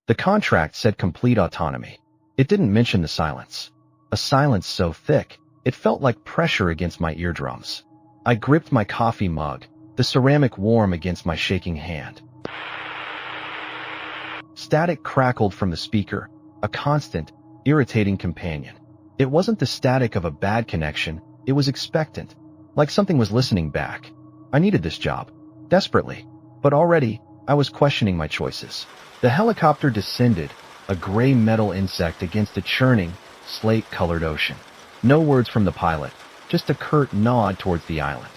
The contract said complete autonomy. It didn't mention the silence. A silence so thick, it felt like pressure against my eardrums. I gripped my coffee mug, the ceramic warm against my shaking hand. Static crackled from the speaker, a constant, irritating companion. It wasn't the static of a bad connection, it was expectant, like something was listening back. I needed this job, desperately, but already, I was questioning my choices. The helicopter descended, a gray metal insect against a churning, slate-colored ocean. No words from the pilot, just a curt nod towards the island.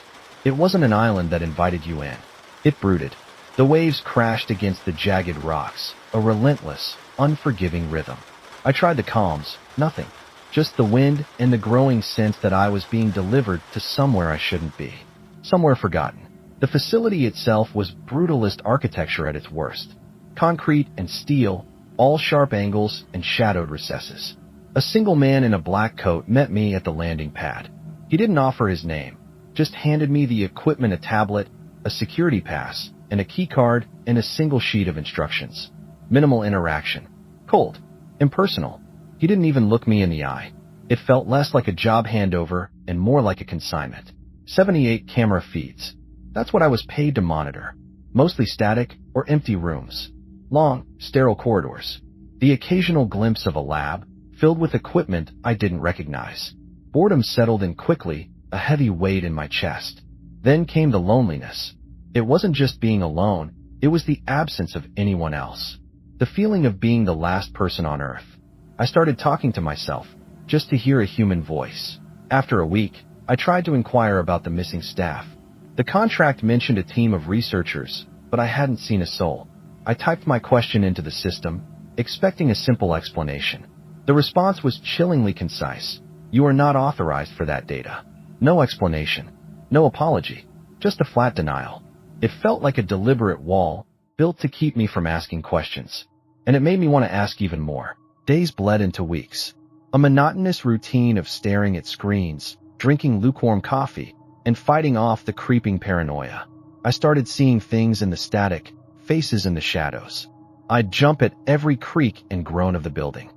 It wasn't an island that invited you in. It brooded. The waves crashed against the jagged rocks, a relentless, unforgiving rhythm. I tried the calms, nothing. Just the wind and the growing sense that I was being delivered to somewhere I shouldn't be. Somewhere forgotten. The facility itself was brutalist architecture at its worst. Concrete and steel, all sharp angles and shadowed recesses. A single man in a black coat met me at the landing pad. He didn't offer his name, just handed me the equipment, a tablet, a security pass, and a key card, and a single sheet of instructions. Minimal interaction. Cold. Impersonal. He didn't even look me in the eye. It felt less like a job handover and more like a consignment. 78 camera feeds. That's what I was paid to monitor. Mostly static or empty rooms. Long, sterile corridors. The occasional glimpse of a lab, filled with equipment I didn't recognize. Boredom settled in quickly, a heavy weight in my chest. Then came the loneliness. It wasn't just being alone, it was the absence of anyone else. The feeling of being the last person on Earth. I started talking to myself, just to hear a human voice. After a week, I tried to inquire about the missing staff. The contract mentioned a team of researchers, but I hadn't seen a soul. I typed my question into the system, expecting a simple explanation. The response was chillingly concise. You are not authorized for that data. No explanation. No apology. Just a flat denial. It felt like a deliberate wall, built to keep me from asking questions. And it made me want to ask even more. Days bled into weeks. A monotonous routine of staring at screens, drinking lukewarm coffee, and fighting off the creeping paranoia. I started seeing things in the static, faces in the shadows. I'd jump at every creak and groan of the building.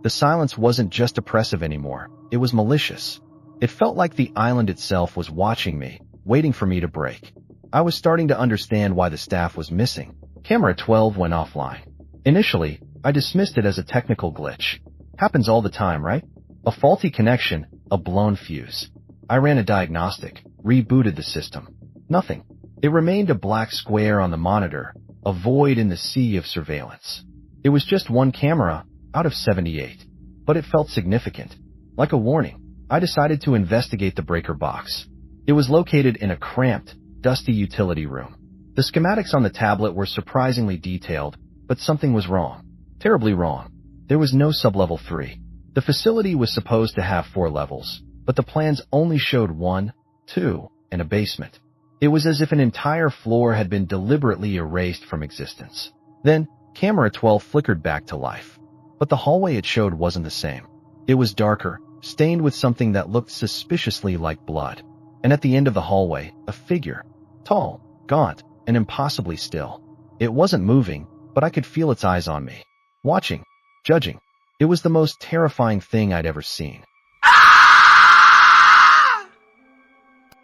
The silence wasn't just oppressive anymore, it was malicious. It felt like the island itself was watching me, waiting for me to break. I was starting to understand why the staff was missing. Camera 12 went offline. Initially, I dismissed it as a technical glitch. Happens all the time, right? A faulty connection, a blown fuse. I ran a diagnostic, rebooted the system. Nothing. It remained a black square on the monitor, a void in the sea of surveillance. It was just one camera, out of 78. But it felt significant. Like a warning. I decided to investigate the breaker box. It was located in a cramped, dusty utility room. The schematics on the tablet were surprisingly detailed, but something was wrong. Terribly wrong. There was no sublevel 3. The facility was supposed to have 4 levels, but the plans only showed 1, 2, and a basement. It was as if an entire floor had been deliberately erased from existence. Then, camera 12 flickered back to life. But the hallway it showed wasn't the same. It was darker, stained with something that looked suspiciously like blood. And at the end of the hallway, a figure. Tall, gaunt, and impossibly still. It wasn't moving, but I could feel its eyes on me. Watching. Judging. It was the most terrifying thing I'd ever seen.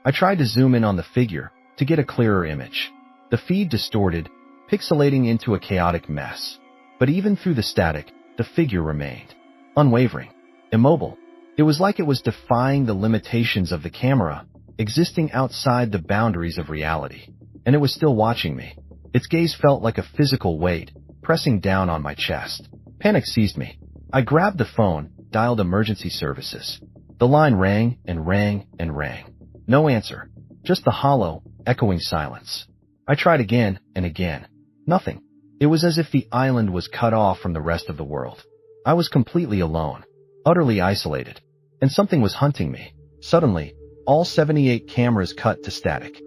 I tried to zoom in on the figure, to get a clearer image. The feed distorted, pixelating into a chaotic mess. But even through the static, the figure remained. Unwavering. Immobile. It was like it was defying the limitations of the camera, existing outside the boundaries of reality. And it was still watching me. Its gaze felt like a physical weight, pressing down on my chest. Panic seized me. I grabbed the phone, dialed emergency services. The line rang and rang and rang. No answer. Just the hollow, echoing silence. I tried again and again. Nothing. It was as if the island was cut off from the rest of the world. I was completely alone, utterly isolated, and something was hunting me. Suddenly, all 78 cameras cut to static.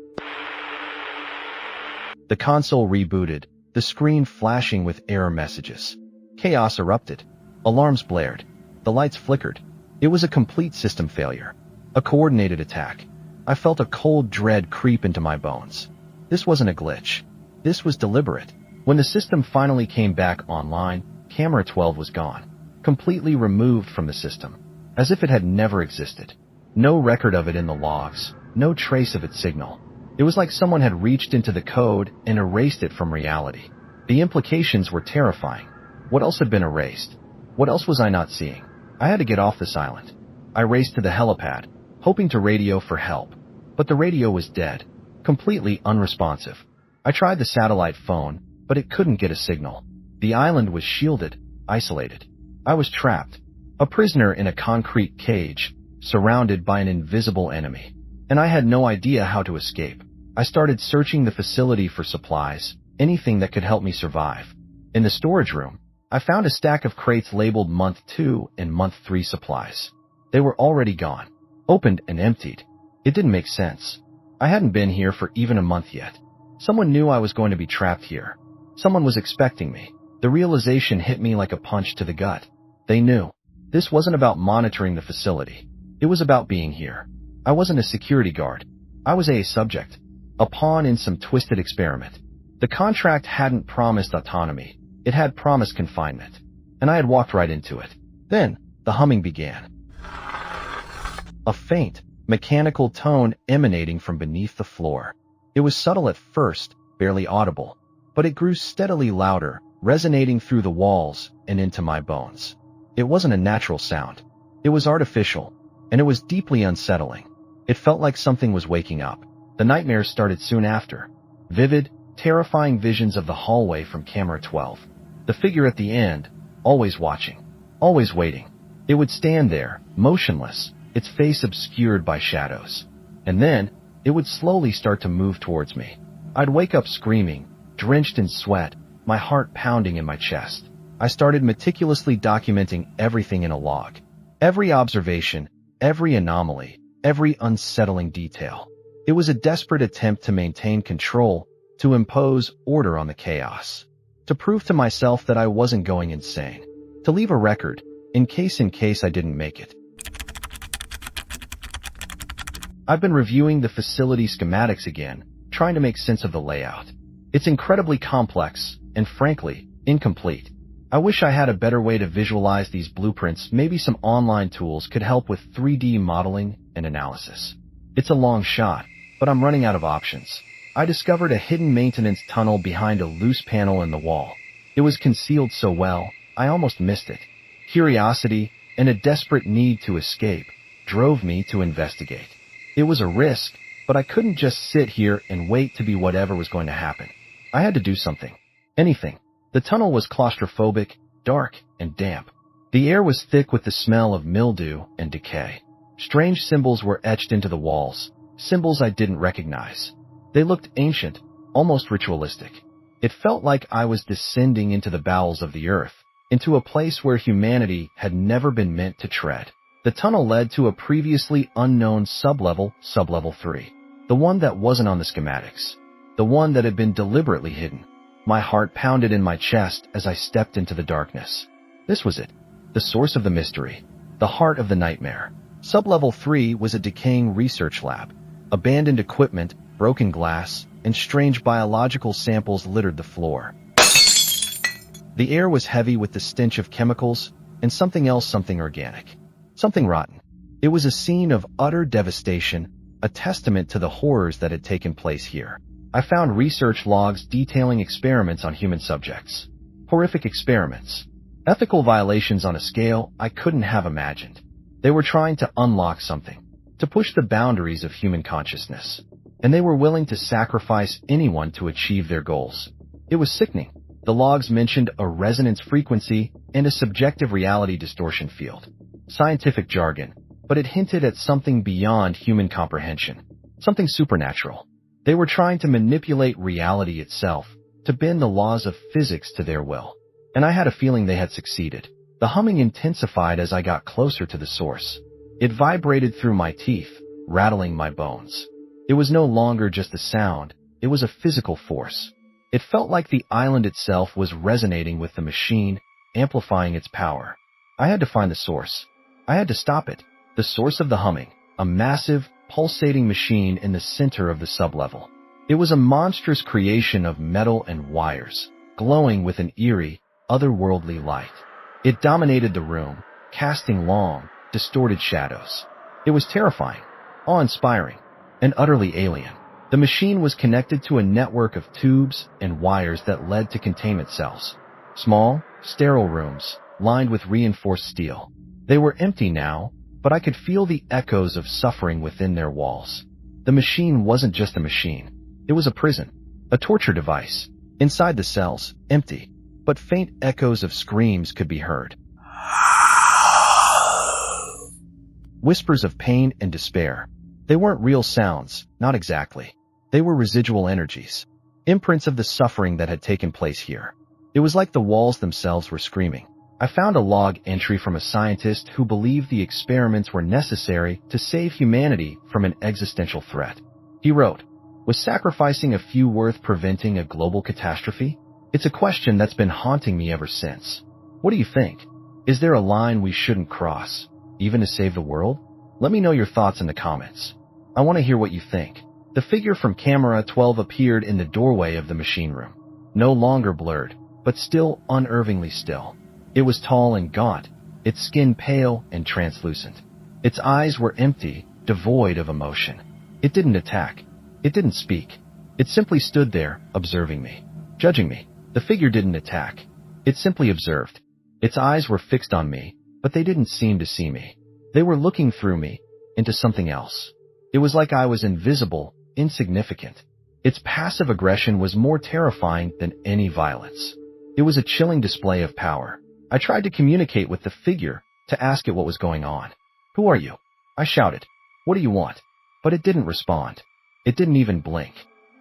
The console rebooted, the screen flashing with error messages. Chaos erupted. Alarms blared. The lights flickered. It was a complete system failure. A coordinated attack. I felt a cold dread creep into my bones. This wasn't a glitch. This was deliberate. When the system finally came back online, camera 12 was gone, completely removed from the system, as if it had never existed. No record of it in the logs, no trace of its signal. It was like someone had reached into the code and erased it from reality. The implications were terrifying. What else had been erased? What else was I not seeing? I had to get off this island. I raced to the helipad, hoping to radio for help. But the radio was dead, completely unresponsive. I tried the satellite phone, but it couldn't get a signal. The island was shielded, isolated. I was trapped, a prisoner in a concrete cage, surrounded by an invisible enemy. And I had no idea how to escape. I started searching the facility for supplies, anything that could help me survive. In the storage room, I found a stack of crates labeled Month 2 and Month 3 supplies. They were already gone, opened and emptied. It didn't make sense. I hadn't been here for even a month yet. Someone knew I was going to be trapped here. Someone was expecting me. The realization hit me like a punch to the gut. They knew. This wasn't about monitoring the facility. It was about being here. I wasn't a security guard. I was a subject, a pawn in some twisted experiment. The contract hadn't promised autonomy. It had promised confinement. And I had walked right into it. Then, the humming began. A faint, mechanical tone emanating from beneath the floor. It was subtle at first, barely audible, but it grew steadily louder, resonating through the walls and into my bones. It wasn't a natural sound. It was artificial, and it was deeply unsettling. It felt like something was waking up. The nightmares started soon after. Vivid, terrifying visions of the hallway from camera 12. The figure at the end, always watching, always waiting. It would stand there, motionless, its face obscured by shadows. And then, it would slowly start to move towards me. I'd wake up screaming, drenched in sweat, my heart pounding in my chest. I started meticulously documenting everything in a log. Every observation, every anomaly, every unsettling detail. It was a desperate attempt to maintain control, to impose order on the chaos. To prove to myself that I wasn't going insane. To leave a record, in case I didn't make it. I've been reviewing the facility schematics again, trying to make sense of the layout. It's incredibly complex, and frankly, incomplete. I wish I had a better way to visualize these blueprints. Maybe some online tools could help with 3D modeling and analysis. It's a long shot, but I'm running out of options. I discovered a hidden maintenance tunnel behind a loose panel in the wall. It was concealed so well, I almost missed it. Curiosity and a desperate need to escape drove me to investigate. It was a risk, but I couldn't just sit here and wait to be whatever was going to happen. I had to do something. Anything. The tunnel was claustrophobic, dark, and damp. The air was thick with the smell of mildew and decay. Strange symbols were etched into the walls, symbols I didn't recognize. They looked ancient, almost ritualistic. It felt like I was descending into the bowels of the earth, into a place where humanity had never been meant to tread. The tunnel led to a previously unknown sublevel, Sublevel 3. The one that wasn't on the schematics. The one that had been deliberately hidden. My heart pounded in my chest as I stepped into the darkness. This was it. The source of the mystery. The heart of the nightmare. Sublevel 3 was a decaying research lab. Abandoned equipment, broken glass, and strange biological samples littered the floor. The air was heavy with the stench of chemicals and something else, something organic. Something rotten. It was a scene of utter devastation, a testament to the horrors that had taken place here. I found research logs detailing experiments on human subjects. Horrific experiments. Ethical violations on a scale I couldn't have imagined. They were trying to unlock something, to push the boundaries of human consciousness. And they were willing to sacrifice anyone to achieve their goals. It was sickening. The logs mentioned a resonance frequency and a subjective reality distortion field. Scientific jargon, but it hinted at something beyond human comprehension. Something supernatural. They were trying to manipulate reality itself, to bend the laws of physics to their will. And I had a feeling they had succeeded. The humming intensified as I got closer to the source. It vibrated through my teeth, rattling my bones. It was no longer just a sound, it was a physical force. It felt like the island itself was resonating with the machine, amplifying its power. I had to find the source. I had to stop it. The source of the humming, a massive, pulsating machine in the center of the sublevel. It was a monstrous creation of metal and wires, glowing with an eerie, otherworldly light. It dominated the room, casting long, distorted shadows. It was terrifying, awe-inspiring, and utterly alien. The machine was connected to a network of tubes and wires that led to containment cells. Small, sterile rooms, lined with reinforced steel. They were empty now, but I could feel the echoes of suffering within their walls. The machine wasn't just a machine. It was a prison, a torture device. Inside the cells, empty, but faint echoes of screams could be heard. Whispers of pain and despair. They weren't real sounds, not exactly. They were residual energies, imprints of the suffering that had taken place here. It was like the walls themselves were screaming. I found a log entry from a scientist who believed the experiments were necessary to save humanity from an existential threat. He wrote, "Was sacrificing a few worth preventing a global catastrophe? It's a question that's been haunting me ever since. What do you think? Is there a line we shouldn't cross, even to save the world?" Let me know your thoughts in the comments. I want to hear what you think. The figure from camera 12 appeared in the doorway of the machine room. No longer blurred, but still unnervingly still. It was tall and gaunt, its skin pale and translucent. Its eyes were empty, devoid of emotion. It didn't attack. It didn't speak. It simply stood there, observing me, judging me. The figure didn't attack. It simply observed. Its eyes were fixed on me, but they didn't seem to see me. They were looking through me, into something else. It was like I was invisible, insignificant. Its passive aggression was more terrifying than any violence. It was a chilling display of power. I tried to communicate with the figure, to ask it what was going on. "Who are you?" I shouted. "What do you want?" But it didn't respond. It didn't even blink.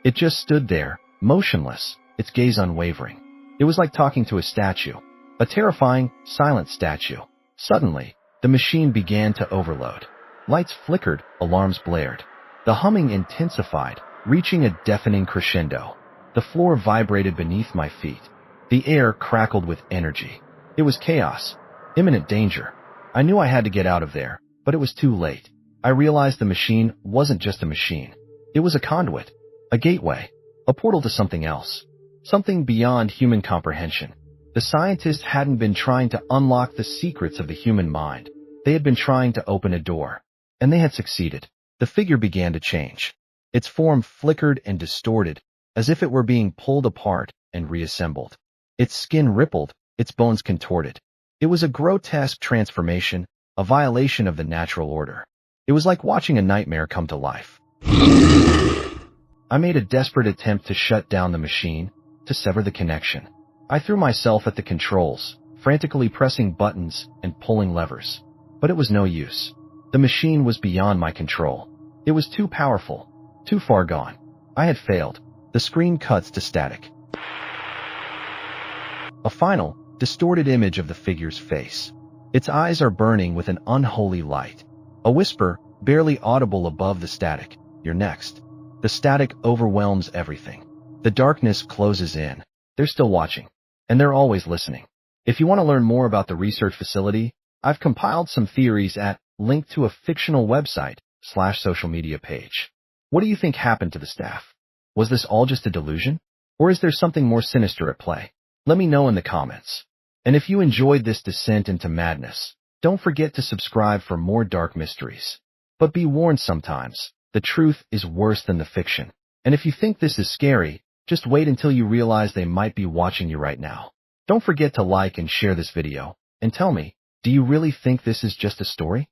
It just stood there, motionless, its gaze unwavering. It was like talking to a statue, a terrifying, silent statue. Suddenly, the machine began to overload. Lights flickered, alarms blared. The humming intensified, reaching a deafening crescendo. The floor vibrated beneath my feet. The air crackled with energy. It was chaos, imminent danger. I knew I had to get out of there, but it was too late. I realized the machine wasn't just a machine. It was a conduit, a gateway, a portal to something else, something beyond human comprehension. The scientists hadn't been trying to unlock the secrets of the human mind. They had been trying to open a door, and they had succeeded. The figure began to change. Its form flickered and distorted, as if it were being pulled apart and reassembled. Its skin rippled, its bones contorted. It was a grotesque transformation, a violation of the natural order. It was like watching a nightmare come to life. I made a desperate attempt to shut down the machine, to sever the connection. I threw myself at the controls, frantically pressing buttons and pulling levers. But it was no use. The machine was beyond my control. It was too powerful, too far gone. I had failed. The screen cuts to static. A final, distorted image of the figure's face. Its eyes are burning with an unholy light. A whisper, barely audible above the static. "You're next." The static overwhelms everything. The darkness closes in. They're still watching, and they're always listening. If you want to learn more about the research facility, I've compiled some theories at link to a fictional website /social media page. What do you think happened to the staff? Was this all just a delusion? Or is there something more sinister at play? Let me know in the comments. And if you enjoyed this descent into madness, don't forget to subscribe for more dark mysteries. But be warned, sometimes the truth is worse than the fiction. And if you think this is scary, just wait until you realize they might be watching you right now. Don't forget to like and share this video, and tell me, do you really think this is just a story?